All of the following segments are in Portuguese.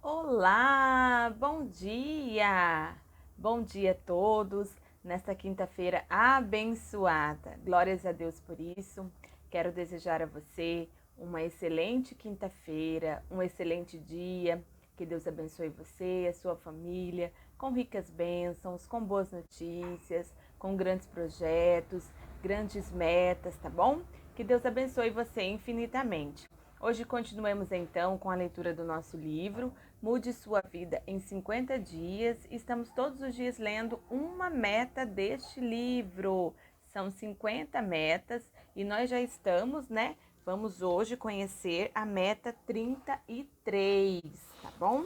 Olá, bom dia! Bom dia a todos nesta quinta-feira abençoada. Glórias a Deus por isso. Quero desejar a você uma excelente quinta-feira, um excelente dia. Que Deus abençoe você, a sua família, com ricas bênçãos, com boas notícias, com grandes projetos, grandes metas, tá bom? Que Deus abençoe você infinitamente. Hoje continuemos então com a leitura do nosso livro Mude Sua Vida em 50 Dias. Estamos todos os dias lendo uma meta deste livro. São 50 metas e nós já estamos, né? Vamos hoje conhecer a meta 33, tá bom?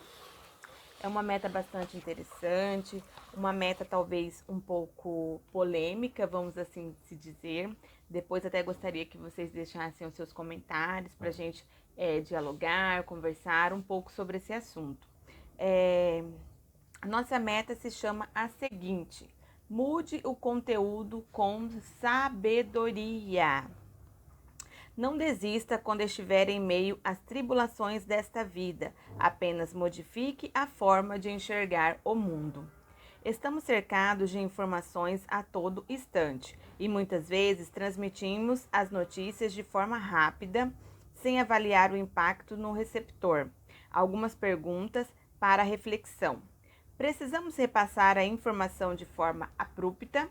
É uma meta bastante interessante, uma meta talvez um pouco polêmica, vamos assim se dizer. Depois até gostaria que vocês deixassem os seus comentários para a gente dialogar, conversar um pouco sobre esse assunto. A nossa meta se chama a seguinte: mude o conteúdo com sabedoria. Não desista quando estiver em meio às tribulações desta vida, apenas modifique a forma de enxergar o mundo. Estamos cercados de informações a todo instante e muitas vezes transmitimos as notícias de forma rápida, sem avaliar o impacto no receptor. Algumas perguntas para reflexão. Precisamos repassar a informação de forma abrupta?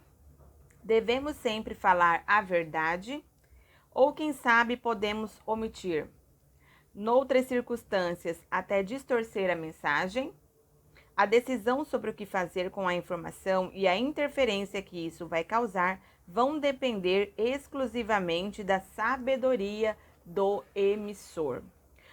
Devemos sempre falar a verdade? Ou quem sabe podemos omitir, noutras circunstâncias, até distorcer a mensagem? A decisão sobre o que fazer com a informação e a interferência que isso vai causar vão depender exclusivamente da sabedoria do emissor.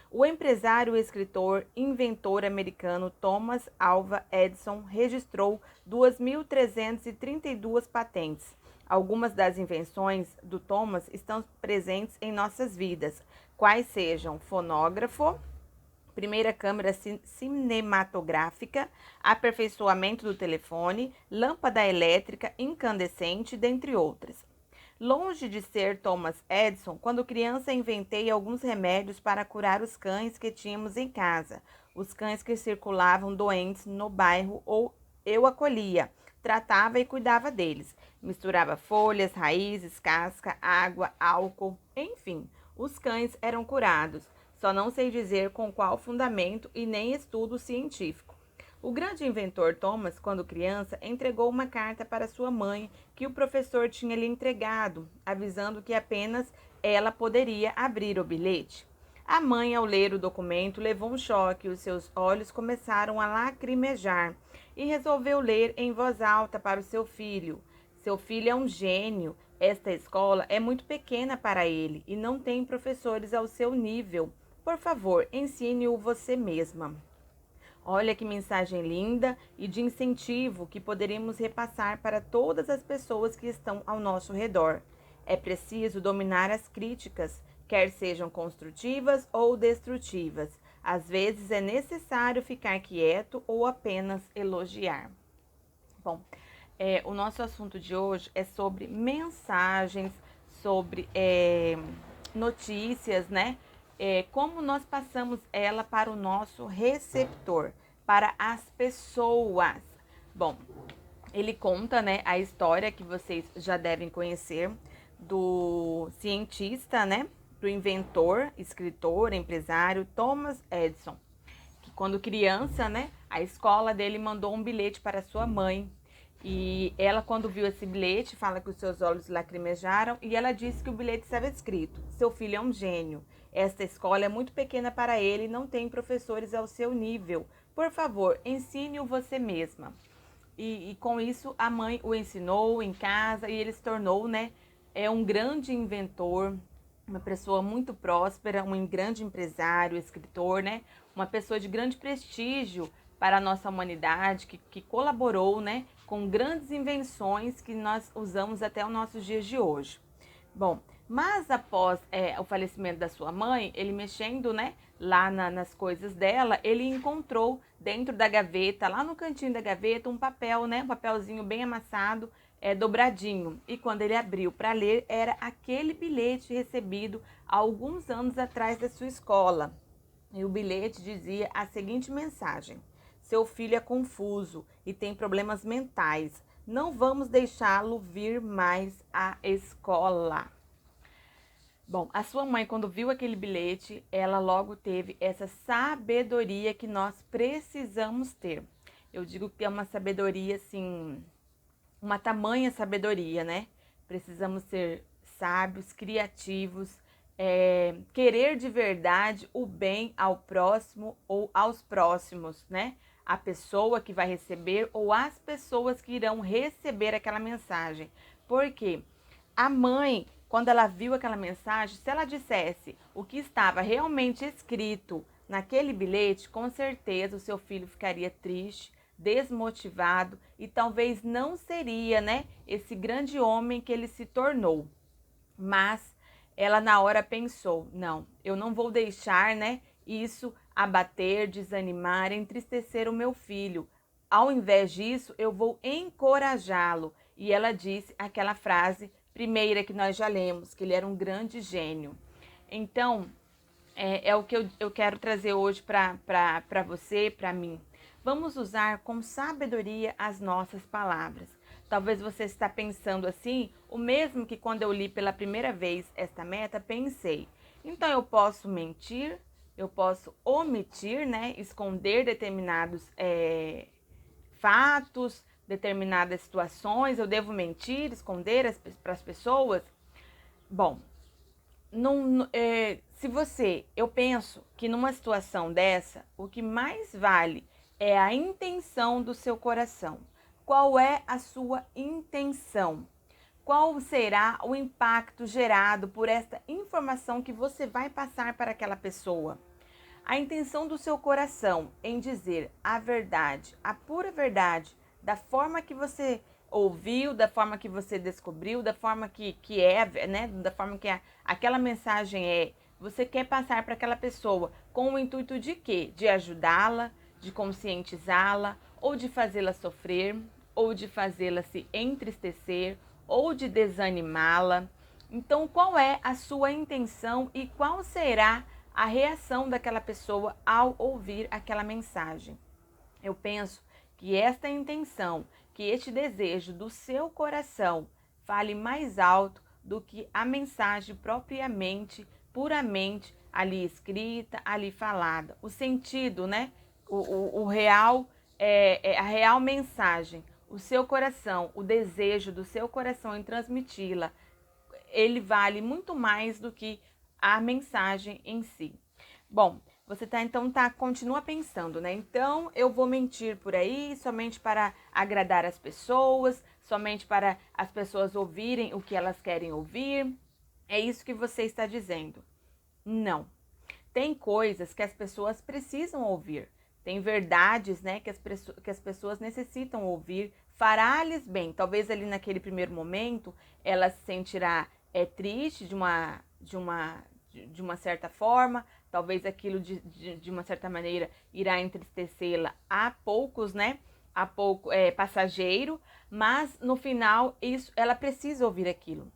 O empresário, escritor, inventor americano Thomas Alva Edison registrou 2.332 patentes. Algumas das invenções do Thomas estão presentes em nossas vidas, quais sejam fonógrafo, primeira câmera cinematográfica, aperfeiçoamento do telefone, lâmpada elétrica incandescente, dentre outras. Longe de ser Thomas Edison, quando criança inventei alguns remédios para curar os cães que tínhamos em casa, os cães que circulavam doentes no bairro ou eu acolhia, tratava e cuidava deles. Misturava folhas, raízes, casca, água, álcool, enfim, os cães eram curados. Só não sei dizer com qual fundamento e nem estudo científico. O grande inventor Thomas, quando criança, entregou uma carta para sua mãe que o professor tinha lhe entregado, avisando que apenas ela poderia abrir o bilhete. A mãe, ao ler o documento, levou um choque e os seus olhos começaram a lacrimejar e resolveu ler em voz alta para o seu filho. Seu filho é um gênio. Esta escola é muito pequena para ele e não tem professores ao seu nível. Por favor, ensine-o você mesma. Olha que mensagem linda e de incentivo que poderíamos repassar para todas as pessoas que estão ao nosso redor. É preciso dominar as críticas, quer sejam construtivas ou destrutivas. Às vezes é necessário ficar quieto ou apenas elogiar. Bom, o nosso assunto de hoje é sobre mensagens, sobre notícias, né? Como nós passamos ela para o nosso receptor, para as pessoas. Bom, ele conta, né, a história que vocês já devem conhecer do cientista, né, do inventor, escritor, empresário Thomas Edison, que quando criança, né, a escola dele mandou um bilhete para sua mãe. E ela, quando viu esse bilhete, fala que os seus olhos lacrimejaram e ela disse que o bilhete estava escrito: seu filho é um gênio. Esta escola é muito pequena para ele e não tem professores ao seu nível. Por favor, ensine-o você mesma. E com isso a mãe o ensinou em casa e ele se tornou, né, um grande inventor, uma pessoa muito próspera, um grande empresário, escritor, né, uma pessoa de grande prestígio para a nossa humanidade, que colaborou, né, com grandes invenções que nós usamos até os nossos dias de hoje. Bom, mas após o falecimento da sua mãe, ele mexendo, né, lá nas coisas dela, ele encontrou dentro da gaveta, lá no cantinho da gaveta, um papel, né, um papelzinho bem amassado, dobradinho. E quando ele abriu para ler, era aquele bilhete recebido há alguns anos atrás da sua escola. E o bilhete dizia a seguinte mensagem: seu filho é confuso e tem problemas mentais. Não vamos deixá-lo vir mais à escola. Bom, a sua mãe, quando viu aquele bilhete, ela logo teve essa sabedoria que nós precisamos ter. Eu digo que é uma sabedoria, assim, uma tamanha sabedoria, né? Precisamos ser sábios, criativos, querer de verdade o bem ao próximo ou aos próximos, né? A pessoa que vai receber ou as pessoas que irão receber aquela mensagem. Porque a mãe, quando ela viu aquela mensagem, se ela dissesse o que estava realmente escrito naquele bilhete, com certeza o seu filho ficaria triste, desmotivado e talvez não seria, né, esse grande homem que ele se tornou. Mas ela na hora pensou: não, eu não vou deixar, né, isso abater, desanimar, entristecer o meu filho. Ao invés disso, eu vou encorajá-lo. E ela disse aquela frase primeira que nós já lemos, que ele era um grande gênio. Então, é o que eu quero trazer hoje para você, para mim. Vamos usar com sabedoria as nossas palavras. Talvez você está pensando assim, o mesmo que quando eu li pela primeira vez esta meta, pensei. Então eu posso mentir, eu posso omitir, né? Esconder determinados fatos, determinadas situações. Eu devo mentir, esconder para as pessoas? Bom, se você, eu penso que numa situação dessa, o que mais vale é a intenção do seu coração. Qual é a sua intenção? Qual será o impacto gerado por esta informação que você vai passar para aquela pessoa? A intenção do seu coração em dizer a verdade, a pura verdade, da forma que você ouviu, da forma que você descobriu, da forma que é, né? Da forma que aquela mensagem é. Você quer passar para aquela pessoa com o intuito de quê? De ajudá-la, de conscientizá-la, ou de fazê-la sofrer, ou de fazê-la se entristecer, ou de desanimá-la. Então, qual é a sua intenção e qual será a reação daquela pessoa ao ouvir aquela mensagem? Eu penso que esta intenção, que este desejo do seu coração fale mais alto do que a mensagem propriamente, puramente ali escrita, ali falada. O sentido, né? O real, a real mensagem, o seu coração, o desejo do seu coração em transmiti-la, ele vale muito mais do que a mensagem em si. Bom, você continua pensando, né? Então eu vou mentir por aí somente para agradar as pessoas, somente para as pessoas ouvirem o que elas querem ouvir. É isso que você está dizendo. Não. Tem coisas que as pessoas precisam ouvir. Tem verdades, né, que as pessoas necessitam ouvir. Fará-lhes bem. Talvez ali naquele primeiro momento ela se sentirá triste de uma certa forma. Talvez aquilo de uma certa maneira irá entristecê-la a poucos, né? A pouco passageiro, mas no final isso, ela precisa ouvir aquilo.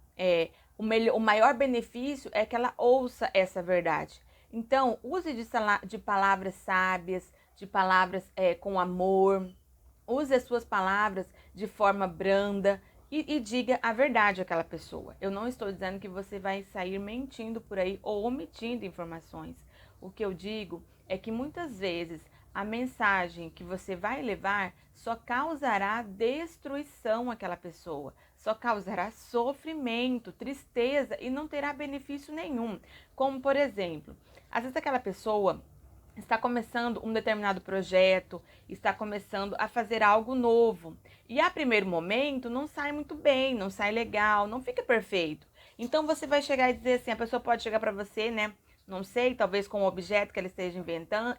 O maior benefício é que ela ouça essa verdade. Então, use de palavras sábias, de palavras com amor. Use as suas palavras de forma branda e diga a verdade àquela pessoa. Eu não estou dizendo que você vai sair mentindo por aí ou omitindo informações. O que eu digo é que muitas vezes a mensagem que você vai levar só causará destruição àquela pessoa, só causará sofrimento, tristeza e não terá benefício nenhum. Como, por exemplo, às vezes aquela pessoa está começando um determinado projeto, está começando a fazer algo novo. E a primeiro momento não sai muito bem, não sai legal, não fica perfeito. Então você vai chegar e dizer assim, a pessoa pode chegar para você, né? Não sei, talvez com o objeto que ela esteja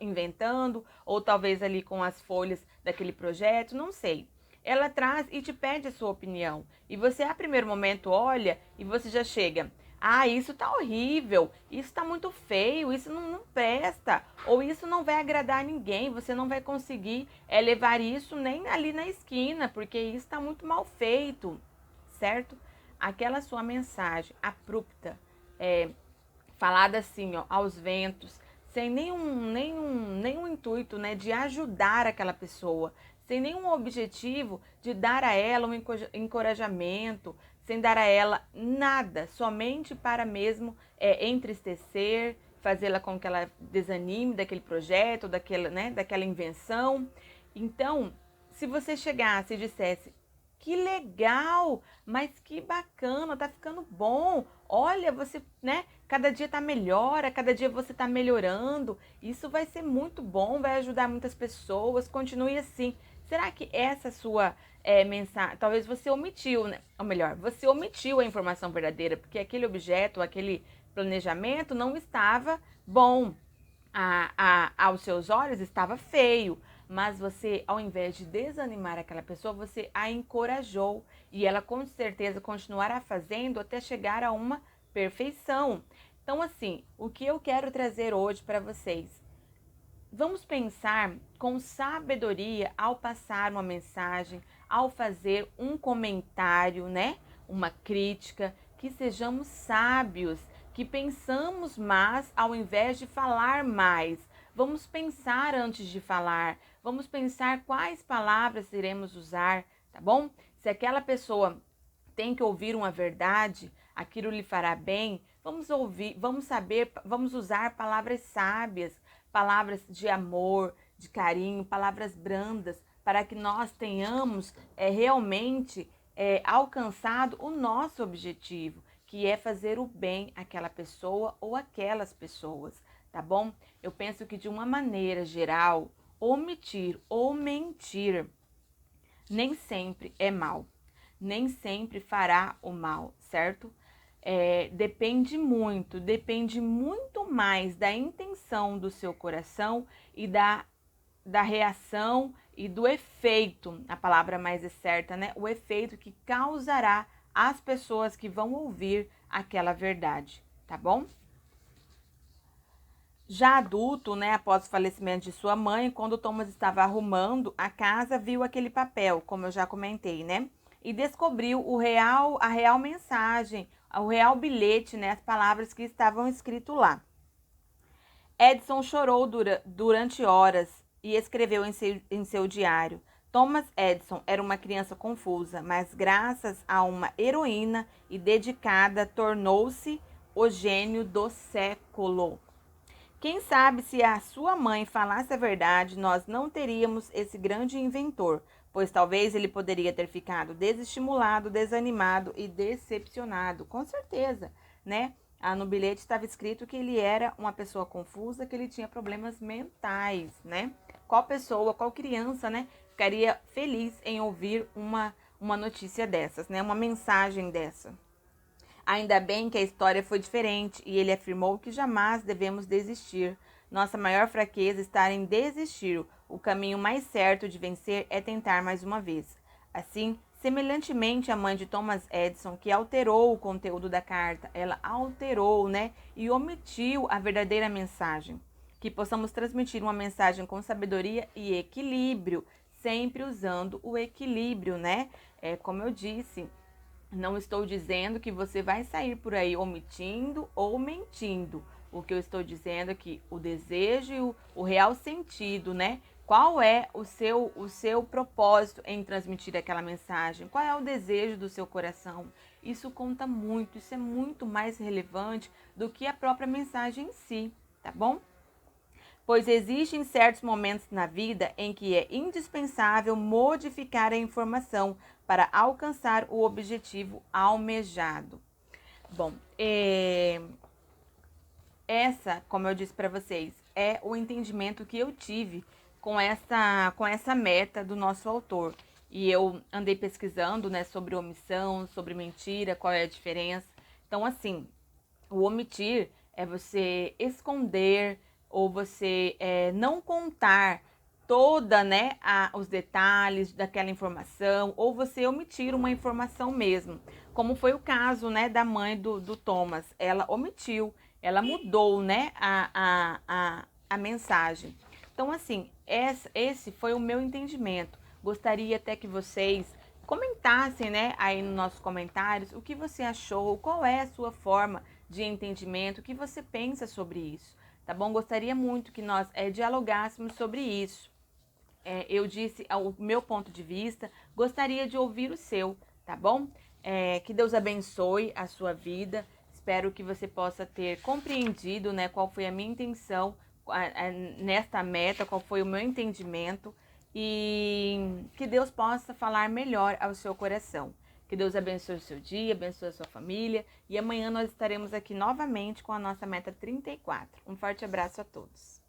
inventando, ou talvez ali com as folhas daquele projeto, não sei. Ela traz e te pede a sua opinião. E você, a primeiro momento, olha e você já chega. Ah, isso tá horrível, isso tá muito feio, isso não presta, ou isso não vai agradar a ninguém, você não vai conseguir levar isso nem ali na esquina, porque isso tá muito mal feito, certo? Aquela sua mensagem abrupta, falada assim, ó, aos ventos, sem nenhum intuito, né, de ajudar aquela pessoa, sem nenhum objetivo de dar a ela um encorajamento, sem dar a ela nada, somente para mesmo entristecer, fazê-la com que ela desanime daquele projeto, daquela invenção. Então, se você chegasse e dissesse: que legal, mas que bacana, tá ficando bom. Olha, você, né? Cada dia tá melhor, a cada dia você tá melhorando. Isso vai ser muito bom, vai ajudar muitas pessoas. Continue assim. Será que essa sua mensagem, talvez você omitiu, né? Ou melhor, você omitiu a informação verdadeira, porque aquele objeto, aquele planejamento não estava bom. Aos seus olhos estava feio, mas você, ao invés de desanimar aquela pessoa, você a encorajou e ela com certeza continuará fazendo até chegar a uma perfeição. Então, assim, o que eu quero trazer hoje para vocês? Vamos pensar com sabedoria ao passar uma mensagem, ao fazer um comentário, né? Uma crítica, que sejamos sábios, que pensamos mais ao invés de falar mais. Vamos pensar antes de falar, vamos pensar quais palavras iremos usar, tá bom? Se aquela pessoa tem que ouvir uma verdade, aquilo lhe fará bem, vamos ouvir, vamos saber, vamos usar palavras sábias, palavras de amor, de carinho, palavras brandas, para que nós tenhamos realmente alcançado o nosso objetivo, que é fazer o bem àquela pessoa ou aquelas pessoas, tá bom? Eu penso que de uma maneira geral, omitir ou mentir nem sempre é mal, nem sempre fará o mal, certo? Depende muito mais da intenção do seu coração e da reação e do efeito, a palavra mais é certa, né? O efeito que causará às pessoas que vão ouvir aquela verdade, tá bom? Já adulto, né, após o falecimento de sua mãe, quando Thomas estava arrumando a casa, viu aquele papel, como eu já comentei, né? E descobriu a real mensagem, o real bilhete, né, as palavras que estavam escritas lá. Edson chorou durante horas e escreveu em seu diário. Thomas Edison era uma criança confusa, mas graças a uma heroína e dedicada, tornou-se o gênio do século. Quem sabe se a sua mãe falasse a verdade, nós não teríamos esse grande inventor, pois talvez ele poderia ter ficado desestimulado, desanimado e decepcionado, com certeza, né? No bilhete estava escrito que ele era uma pessoa confusa, que ele tinha problemas mentais, né? Qual pessoa, qual criança, né, ficaria feliz em ouvir uma notícia dessas, né? Uma mensagem dessa. Ainda bem que a história foi diferente e ele afirmou que jamais devemos desistir. Nossa maior fraqueza está em desistir. O caminho mais certo de vencer é tentar mais uma vez. Assim, semelhantemente à mãe de Thomas Edison, que alterou o conteúdo da carta, ela alterou, né, e omitiu a verdadeira mensagem. Que possamos transmitir uma mensagem com sabedoria e equilíbrio, sempre usando o equilíbrio, né? Como eu disse, não estou dizendo que você vai sair por aí omitindo ou mentindo. O que eu estou dizendo é que o desejo e o real sentido, né? Qual é o seu propósito em transmitir aquela mensagem? Qual é o desejo do seu coração? Isso conta muito, isso é muito mais relevante do que a própria mensagem em si, tá bom? Pois existem certos momentos na vida em que é indispensável modificar a informação para alcançar o objetivo almejado. Bom, essa, como eu disse para vocês, é o entendimento que eu tive com essa meta do nosso autor. E eu andei pesquisando, né, sobre omissão, sobre mentira, qual é a diferença. Então, assim, o omitir é você esconder ou você não contar toda, né, os detalhes daquela informação, ou você omitir uma informação mesmo, como foi o caso, né, da mãe do Thomas. Ela omitiu, ela mudou, né, a mensagem. Então, assim, esse foi o meu entendimento. Gostaria até que vocês comentassem, né, aí nos nossos comentários o que você achou, qual é a sua forma de entendimento, o que você pensa sobre isso, tá bom? Gostaria muito que nós dialogássemos sobre isso. Eu disse o meu ponto de vista, gostaria de ouvir o seu, tá bom? Que Deus abençoe a sua vida. Espero que você possa ter compreendido, né, qual foi a minha intenção nesta meta, qual foi o meu entendimento e que Deus possa falar melhor ao seu coração. Que Deus abençoe o seu dia, abençoe a sua família e amanhã nós estaremos aqui novamente com a nossa meta 34. Um forte abraço a todos.